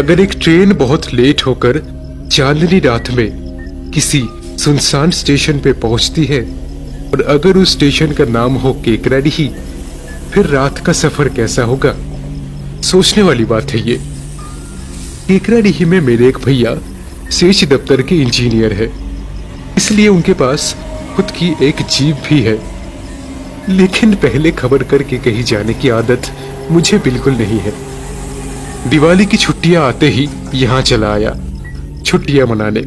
अगर एक ट्रेन बहुत लेट होकर चांदनी रात में किसी सुनसान स्टेशन पे पहुंचती है और अगर उस स्टेशन का नाम हो केकराडीही, फिर रात का सफर कैसा होगा? सोचने वाली बात है ये। केकराडीही में मेरे एक भैया सेच दफ्तर के इंजीनियर है, इसलिए उनके पास खुद की एक जीप भी है। लेकिन पहले खबर करके कहीं जाने की आदत मुझे बिल्कुल नहीं है। दिवाली की छुट्टियां आते ही यहाँ चला आया छुट्टियां मनाने।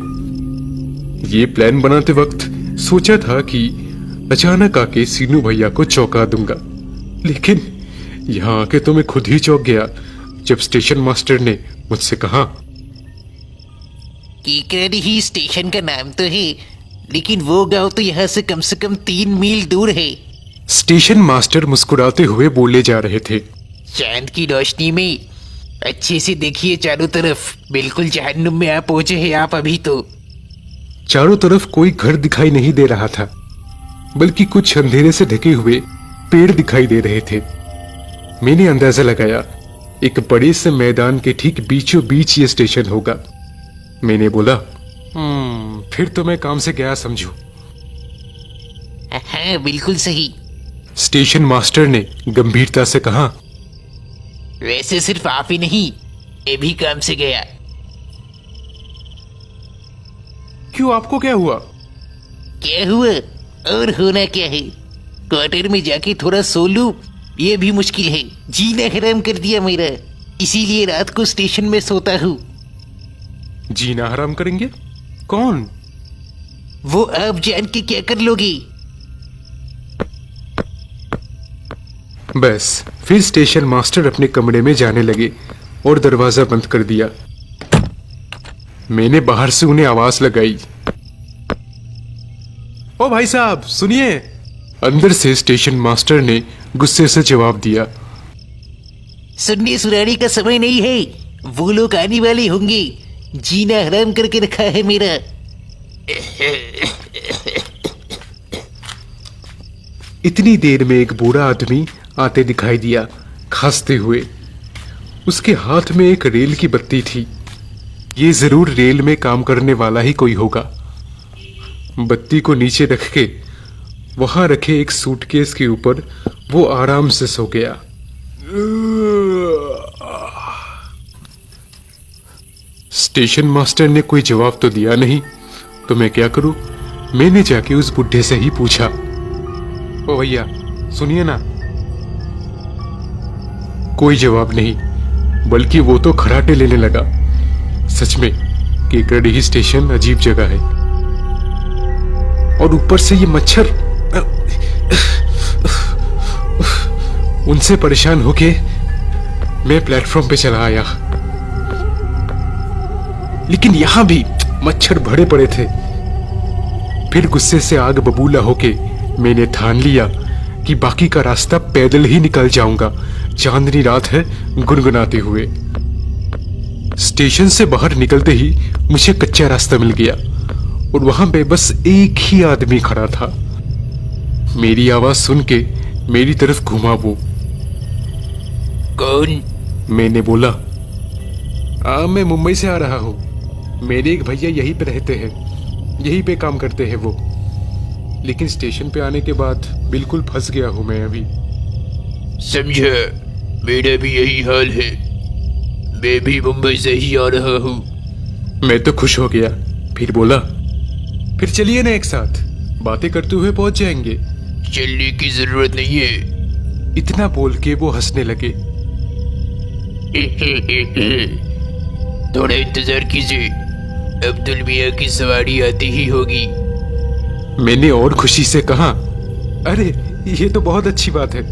ये प्लान बनाते वक्त सोचा था कि अचानक आके सीनू भैया को चौंका दूंगा, लेकिन यहाँ आके तो मैं खुद ही चौंक गया जब स्टेशन मास्टर ने मुझसे कहा, केकराडीही स्टेशन का नाम तो है, लेकिन वो गांव तो यहाँ से कम 3 मील दूर है। स्टेशन मास्टर मुस्कुराते हुए बोले जा रहे थे, चांद की रोशनी में अच्छे से देखिए चारों तरफ, बिल्कुल जहन्नुम में आप पहुंचे हैं आप अभी तो। चारों तरफ कोई घर दिखाई नहीं दे रहा था, बल्कि कुछ अंधेरे से ढके हुए पेड़ दिखाई दे रहे थे। मैंने अंदाजा लगाया एक बड़े से मैदान के ठीक बीचों बीच ये स्टेशन होगा। मैंने बोला, फिर तो मैं काम से गया समझू। हाँ बिल्कुल सही। स्टेशन मास्टर ने गंभीरता से कहा, वैसे सिर्फ आप ही नहीं, ये भी काम से गया। क्यों, आपको क्या हुआ? क्या हुआ और होना क्या है? क्वार्टर में जाके थोड़ा सो लूं, ये भी मुश्किल है। जीना हराम कर दिया मेरा, इसीलिए रात को स्टेशन में सोता हूँ। जीना हराम करेंगे? कौन? वो आप जान के क्या कर लोगे? बस फिर स्टेशन मास्टर अपने कमरे में जाने लगे और दरवाजा बंद कर दिया। मैंने बाहर से उन्हें आवाज लगाई, ओ भाई साहब सुनिए। अंदर से स्टेशन मास्टर ने गुस्से से जवाब दिया, सुनने सुनाने का समय नहीं है, वो लोग आने वाले होंगे। जीना हराम करके रखा है मेरा। इतनी देर में एक बूढ़ा आदमी आते दिखाई दिया, खांसते हुए। उसके हाथ में एक रेल की बत्ती थी। ये जरूर रेल में काम करने वाला ही कोई होगा। बत्ती को नीचे रख के वहां रखे एक सूटकेस के ऊपर वो आराम से सो गया। स्टेशन मास्टर ने कोई जवाब तो दिया नहीं, तो मैं क्या करूं? मैंने जाके उस बुढ़े से ही पूछा, ओ भैया सुनिए ना। कोई जवाब नहीं, बल्कि वो तो खराटे लेने लगा। सच में केकराडीही स्टेशन अजीब जगह है, और ऊपर से ये मच्छर। उनसे परेशान होके मैं प्लेटफॉर्म पे चला आया, लेकिन यहां भी मच्छर भरे पड़े थे। फिर गुस्से से आग बबूला होके मैंने ठान लिया कि बाकी का रास्ता पैदल ही निकल जाऊंगा। चांदनी रात है, गुनगुनाते हुए। स्टेशन से बाहर निकलते ही मुझे कच्चा रास्ता मिल गया और वहां पे बस एक ही आदमी खड़ा था। मेरी आवाज सुन के मेरी तरफ घुमा वो। कौन? मैंने बोला, मैं मुंबई से आ रहा हूँ। मेरे एक भैया यहीं पे रहते हैं, यहीं पे काम करते हैं वो। लेकिन स्टेशन पे आने के बाद बिल्कुल फंस गया हूं मैं अभी। समझा, मेरा भी यही हाल है। मैं भी मुंबई से ही आ रहा हूँ। मैं तो खुश हो गया, फिर बोला, फिर चलिए ना एक साथ, बातें करते हुए पहुंच जाएंगे। चलने की जरूरत नहीं है। इतना बोल के वो हंसने लगे। थोड़ा इंतजार कीजिए, अब्दुल मियाँ की सवारी आती ही होगी। मैंने और खुशी से कहा, अरे ये तो बहुत अच्छी बात है।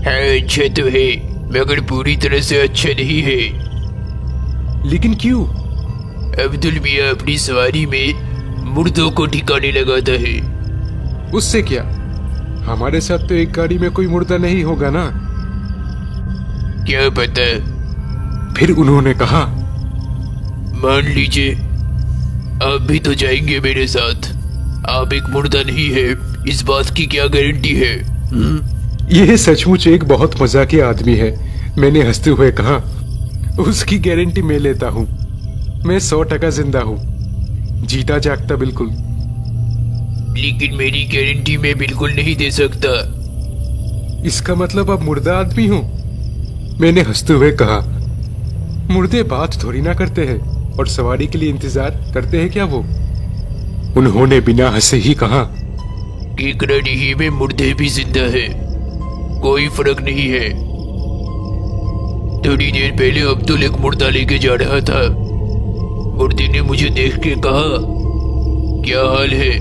हाँ अच्छा तो है, मगर पूरी तरह से अच्छा नहीं है। लेकिन क्यों? अब्दुल मियाँ अपनी सवारी में मुर्दों को ठिकाने लगाता है। उससे क्या? हमारे साथ तो एक गाड़ी में कोई मुर्दा नहीं होगा ना। क्या पता। फिर उन्होंने कहा, मान लीजिए आप भी तो जाएंगे मेरे साथ। आप एक मुर्दा नहीं है, इस बात की क्या गारंटी है? यह सचमुच एक बहुत मजाकिया आदमी है, मैंने हंसते हुए कहा। उसकी गारंटी मैं लेता हूँ। मैं 100% जिंदा हूँ, जीता जागता बिल्कुल। लेकिन मेरी गारंटी मैं बिल्कुल नहीं दे सकता। इसका मतलब आप मुर्दा आदमी हो? मैंने हंसते हुए कहा। मुर्दे बात थोड़ी ना करते हैं और सवारी के लिए इंतजार करते हैं क्या वो? उन्होंने बिना हंसे ही कहा, केकराडीही में मुर्दे भी जिंदा है, कोई फर्क नहीं है। थोड़ी देर पहले अब्दुल एक मुर्दा लेके जा रहा था। मुर्दे ने मुझे देख के कहा, क्या हाल है,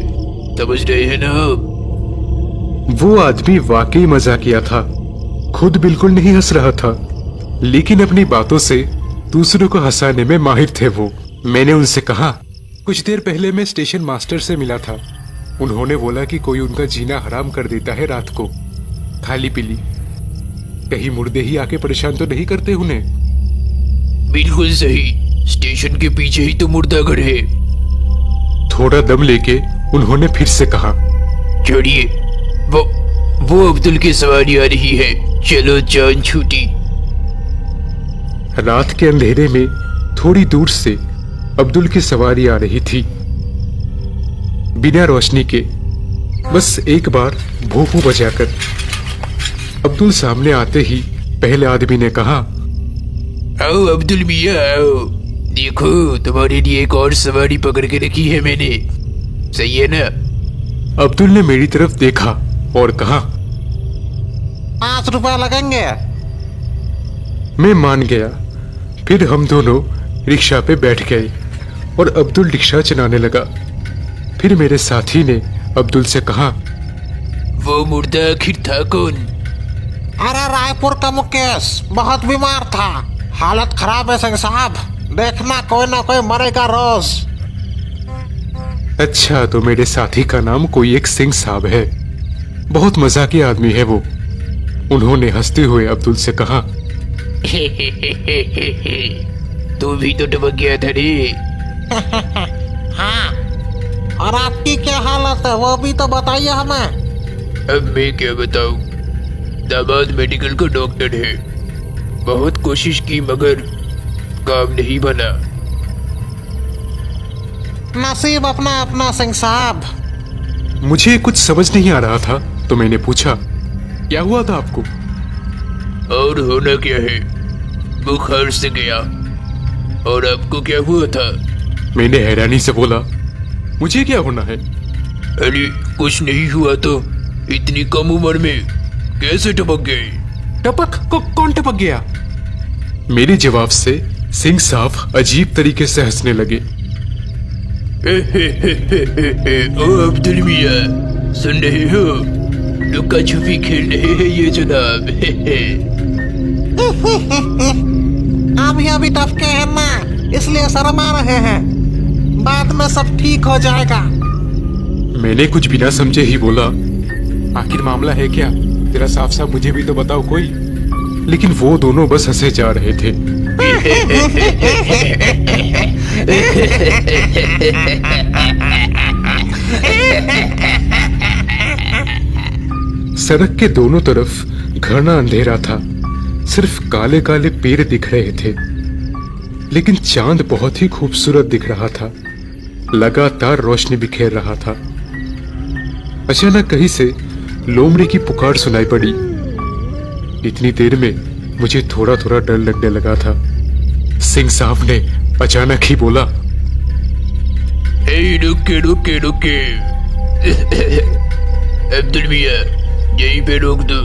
समझ रहे हैं ना आप? वो आदमी वाकई मजाकिया था। खुद बिल्कुल नहीं हंस रहा था, लेकिन अपनी बातों से दूसरों को हंसाने में माहिर थे वो। मैंने उनसे कहा, कुछ देर पहले मैं स्टेशन मास्टर से मिला था। उन्होंने बोला कि कोई उनका जीना हराम कर देता है रात को, खाली पीली। कहीं मुर्दे ही आके परेशान तो नहीं करते उन्हें? बिल्कुल सही, स्टेशन के पीछे ही तो मुर्दा घर है। थोड़ा दम लेके उन्होंने फिर से कहा, छोड़िए, वो अब्दुल की सवारी आ रही है, चलो जान छूटी। रात के अंधेरे में थोड़ी दूर से अब्दुल की सवारी आ रही थी, बिना रोशनी के, बस एक बार भोंपू बजाकर। अब्दुल सामने आते ही पहले आदमी ने कहा, आओ अब्दुल मियाँ आओ, देखो तुम्हारे लिए एक और सवारी पकड़ के रखी है मैंने, सही है ना? अब्दुल ने मेरी तरफ देखा और कहा, 5 रुपए लगेंगे। मैं मान गया। फिर हम दोनों रिक्शा पे बैठ गए और अब्दुल रिक्शा चलाने लगा। फिर मेरे साथी ने अब्दुल से कहा, वो मुर्दा आखिर था कौन? अरे रायपुर का मुकेश, बहुत बीमार था, हालत खराब है सिंह साहब, देखना कोई ना कोई मरेगा रोज। अच्छा, तो मेरे साथी का नाम कोई एक सिंह साहब है, बहुत मजाकिया आदमी है वो। उन्होंने हंसते हुए अब्दुल से कहा, तू भी तो टपक गया था रे। हाँ, और आपकी क्या हालत है वो भी तो बताइए हमें। अब मैं क्या बताऊं, दामाद मेडिकल का डॉक्टर है, बहुत कोशिश की मगर काम नहीं बना। नसीब अपना अपना सिंह साहब। मुझे कुछ समझ नहीं आ रहा था तो मैंने पूछा, क्या हुआ था आपको? और होना क्या है, बुखार से गया। और आपको क्या हुआ था? मैंने हैरानी से बोला, मुझे क्या होना है? अरे कुछ नहीं हुआ तो इतनी कम उम्र में कैसे टपक गए? टपक कौन टपक गया? मेरे जवाब से सिंह साहब अजीब तरीके से हंसने लगे। ओ अब्दुल मियाँ, सुन रहे हो? लुका छुपी खेल रहे हैं ये जनाब। अभी टपके हैं ना, इसलिए शर्मा रहे हैं, बाद में सब ठीक हो जाएगा। मैंने कुछ बिना समझे ही बोला, आखिर मामला है क्या? तेरा साफ साफ मुझे भी तो बताओ कोई। लेकिन वो दोनों बस हंसे जा रहे थे। सड़क के दोनों तरफ घना अंधेरा था, सिर्फ काले काले पेड़ दिख रहे थे। लेकिन चांद बहुत ही खूबसूरत दिख रहा था, लगातार रोशनी बिखेर रहा था। अचानक कहीं से लोमड़ी की पुकार सुनाई पड़ी। इतनी देर में मुझे थोड़ा थोड़ा डर लगने लगा था। सिंह साहब ने अचानक ही बोला, रुके रुके रुके। अब्दुल मियाँ, यहीं पे रोक दो।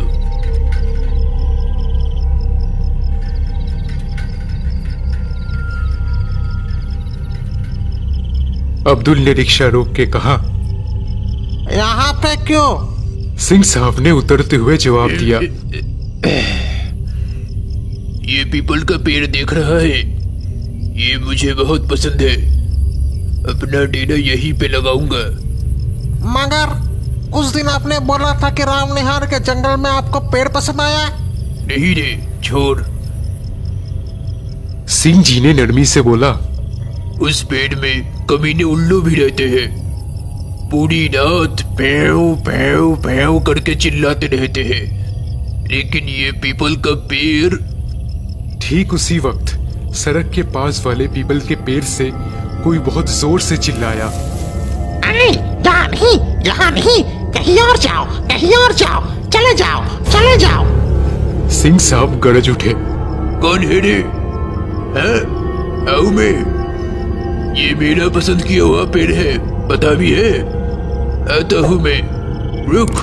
अब्दुल ने रिक्शा रोक के कहा, यहाँ पे क्यों? सिंह साहब ने उतरते हुए जवाब दिया, ये पीपल का पेड़ देख रहा है, ये मुझे बहुत पसंद है, अपना डेरा यहीं पे लगाऊंगा। मगर उस दिन आपने बोला था कि रामनिहार के जंगल में आपको पेड़ पसंद आया। नहीं रे, छोड़। सिंह जी ने नरमी से बोला, उस पेड़ में कमीने उल्लू भी रहते हैं, पूरी रात भैंव भैंव भैंव करके चिल्लाते रहते हैं, लेकिन ये पीपल का पेड़। ठीक उसी वक्त सड़क के पास वाले पीपल के पेड़ से कोई बहुत जोर से चिल्लाया। अरे यहाँ नहीं, कहीं और जाओ, कहीं और जाओ, चले जाओ, चले जाओ। सिंह साहब गरज उठे। कौन है रे? हैं? आओ मैं। ये मेरा पसंद किया हुआ पेड़ है, पता भी है। आता हूँ मैं, रुक।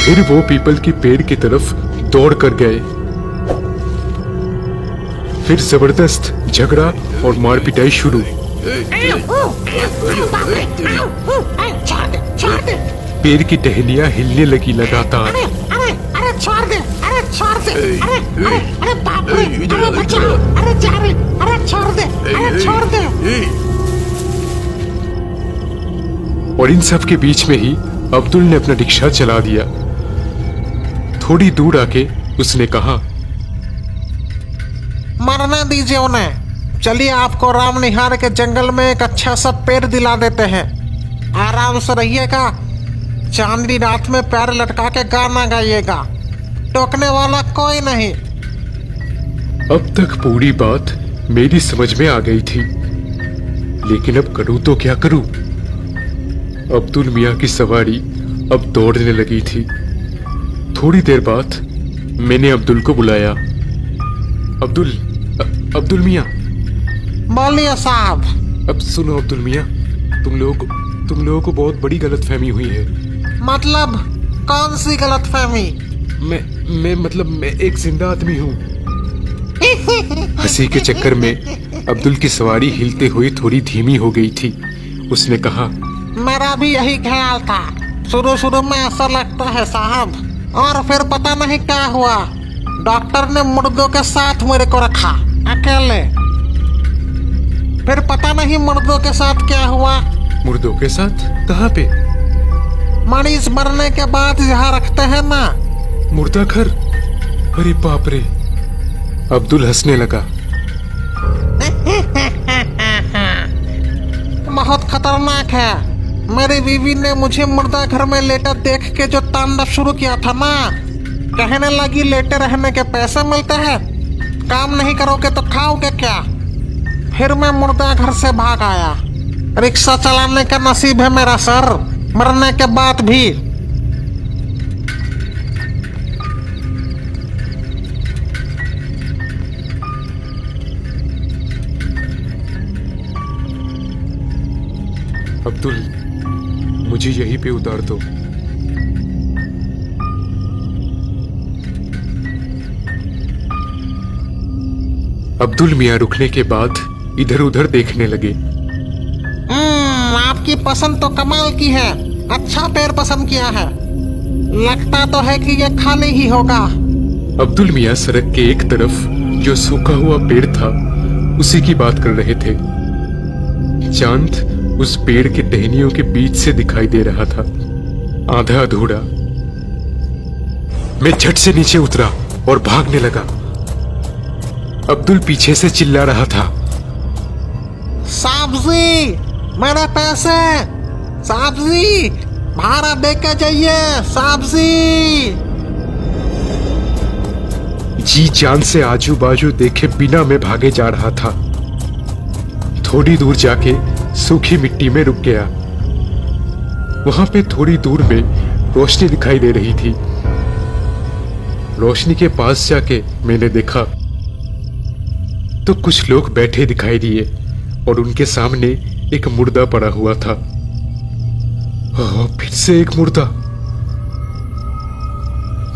फिर वो पीपल के पेड़ की तरफ दौड़ कर गए। फिर जबरदस्त झगड़ा और मार पिटाई शुरू। पेड़ की टहनियां हिलने लगी लगातार। अरे छोड़ दे, अरे छोड़ दे, अरे बाप रे, अरे बचा, अरे जा रे, अरे छोड़ दे, अरे छोड़ दे। और इन सब के बीच में ही अब्दुल ने अपना रिक्शा चला दिया। थोड़ी दूर आके उसने कहा, मरने दीजिए उन्हें। चलिए आपको राम निहार के जंगल में एक अच्छा सा पेड़ दिला देते हैं, आराम से रहिएगा। चांदनी रात में पैर लटका के गाना गाइएगा, टोकने वाला कोई नहीं। अब तक पूरी बात मेरी समझ में आ गई थी, लेकिन अब करूं तो क्या करूं? अब्दुल मियां की सवारी अब दौड़ने लगी थी। थोड़ी देर बाद मैंने अब्दुल को बुलाया। अब्दुल मियां। बोलिए साहब। अब सुनो अब्दुल मियां, तुम लोगों को बहुत बड़ी गलतफहमी हुई है। मतलब कौन सी गलतफहमी? मैं एक जिंदा आदमी हूँ। हंसी के चक्कर में अब्दुल की सवारी हिलते हुए थोड़ी धीमी हो गई थी। उसने कहा, मेरा भी यही ख्याल था। शुरू में ऐसा लगता है साहब, और फिर पता नहीं क्या हुआ। डॉक्टर ने मुर्दों के साथ मेरे को रखा अकेले। फिर पता नहीं मुर्दों के साथ क्या हुआ। मुर्दों के साथ? कहाँ पे? मरीज मरने के बाद यहाँ रखते हैं ना। मुर्दा घर? अरे बाप रे। अब्दुल हंसने लगा। बहुत खतरनाक है। मेरी बीवी ने मुझे मुर्दा घर में लेटा देख के जो तांडव शुरू किया था ना, कहने लगी लेटे रहने के पैसे मिलते हैं, काम नहीं करोगे तो खाओगे क्या। फिर मैं मुर्दा घर से भाग आया। रिक्शा चलाने का नसीब है मेरा सर, मरने के बाद भी। अब्दुल, मुझे यहीं पे उतार दो। अब्दुल मियां रुकने के बाद इधर उधर देखने लगे। आपकी पसंद तो कमाल की है। अच्छा पेड़ पसंद किया है। लगता तो है कि यह खाली ही होगा। अब्दुल मियां सड़क के एक तरफ जो सूखा हुआ पेड़ था उसी की बात कर रहे थे। चांद उस पेड़ के टहनियों के बीच से दिखाई दे रहा था, आधा अधूरा। मैं झट से नीचे उतरा और भागने लगा। अब्दुल पीछे से चिल्ला रहा था, साहबजी, मेरे पैसे, साहबजी, भाड़ा दे के जाइए, साहबजी। जी जान से आजू बाजू देखे बिना मैं भागे जा रहा था। थोड़ी दूर जाके सूखी मिट्टी में रुक गया। वहां पे थोड़ी दूर में रोशनी दिखाई दे रही थी। रोशनी के पास जाके मैंने देखा तो कुछ लोग बैठे दिखाई दिए और उनके सामने एक मुर्दा पड़ा हुआ था। फिर से एक मुर्दा।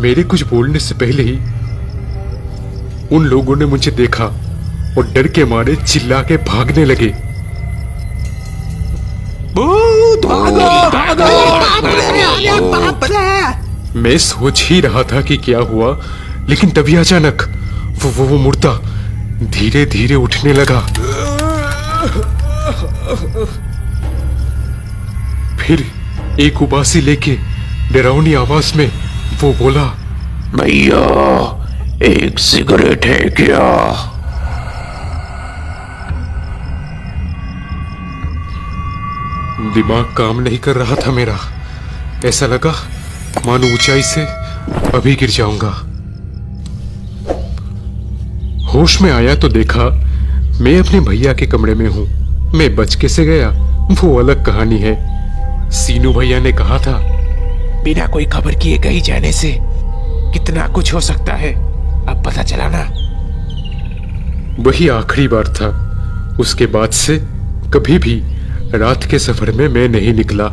मेरे कुछ बोलने से पहले ही उन लोगों ने मुझे देखा और डर के मारे चिल्ला के भागने लगे। मैं सोच ही रहा था कि क्या हुआ, लेकिन तभी अचानक वो मुर्दा धीरे धीरे उठने लगा। फिर एक उबासी लेके डरावनी आवाज में वो बोला, भैया एक सिगरेट है क्या? दिमाग काम नहीं कर रहा था मेरा। ऐसा लगा मानो ऊंचाई से अभी गिर जाऊंगा। होश में आया तो देखा मैं अपने भैया के कमरे में हूँ। मैं बच कैसे गया वो अलग कहानी है। सीनू भैया ने कहा था, बिना कोई खबर किए कहीं जाने से कितना कुछ हो सकता है, अब पता चला ना। वही आखिरी बार था। उसके बाद से कभी भी रात के सफर में मैं नहीं निकला।